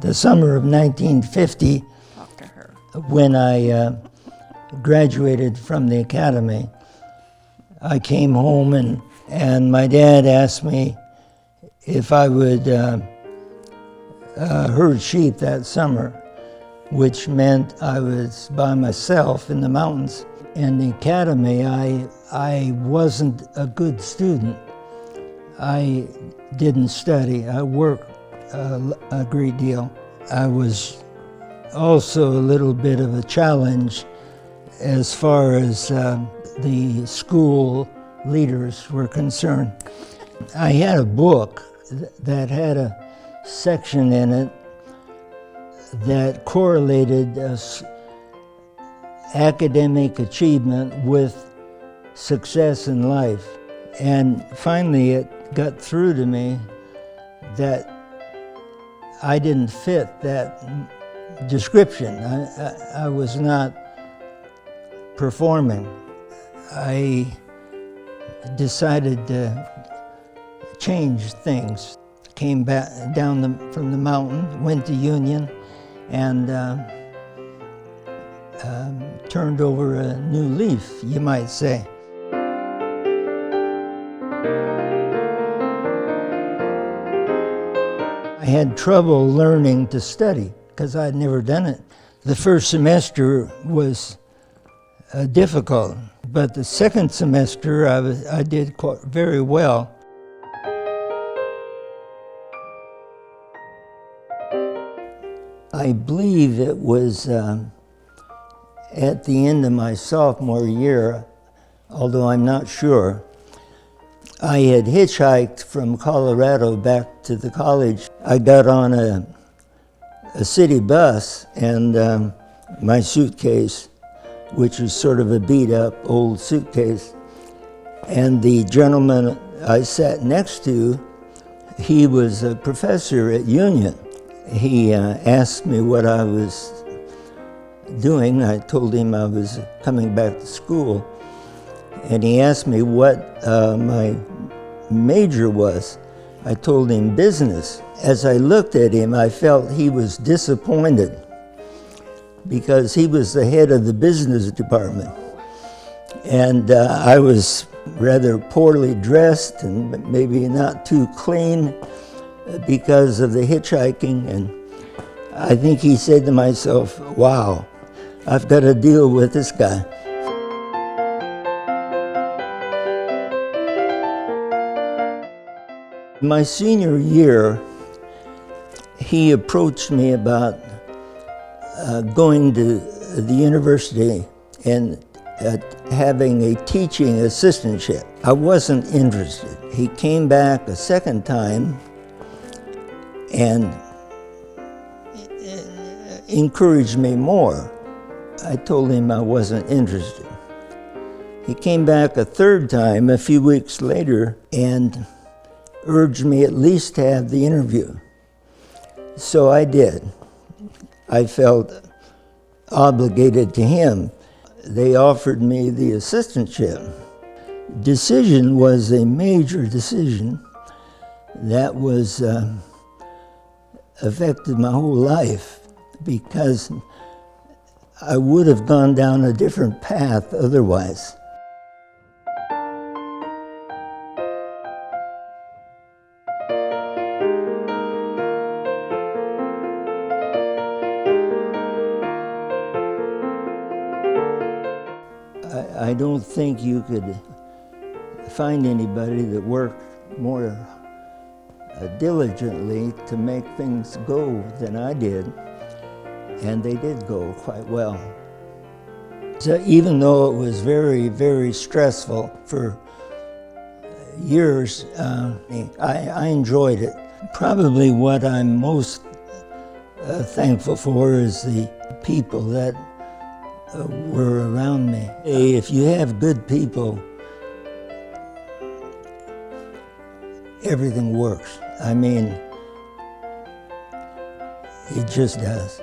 The summer of 1950, Talk to her. when I graduated from the academy, I came home and my dad asked me if I would herd sheep that summer, which meant I was by myself in the mountains. In the academy, I wasn't a good student. I didn't study. I worked a great deal. I was also a little bit of a challenge as far as the school leaders were concerned. I had a book that had a section in it that correlated academic achievement with success in life. And finally it got through to me that I didn't fit that description. I was not performing. I decided to change things. Came back down from the mountain, went to Union, and turned over a new leaf, you might say. I had trouble learning to study because I'd never done it. The first semester was difficult, but the second semester I did very well. I believe it was at the end of my sophomore year, although I'm not sure. I had hitchhiked from Colorado back to the college. I got on a city bus, and my suitcase, which was sort of a beat-up old suitcase, and the gentleman I sat next to, he was a professor at Union. He asked me what I was doing. I told him I was coming back to school, and he asked me what my major was. I told him business. As I looked at him, I felt he was disappointed because he was the head of the business department. And I was rather poorly dressed and maybe not too clean because of the hitchhiking. And I think he said to myself, wow, I've got to deal with this guy. My senior year, he approached me about going to the university and having a teaching assistantship. I wasn't interested. He came back a second time and encouraged me more. I told him I wasn't interested. He came back a third time a few weeks later and urged me at least to have the interview. So I did. I felt obligated to him. They offered me the assistantship. Decision was a major decision that was affected my whole life because I would have gone down a different path otherwise. I don't think you could find anybody that worked more diligently to make things go than I did, and they did go quite well. So even though it was very, very stressful for years, I enjoyed it. Probably what I'm most thankful for is the people that were around me. If you have good people, everything works. I mean, it just does.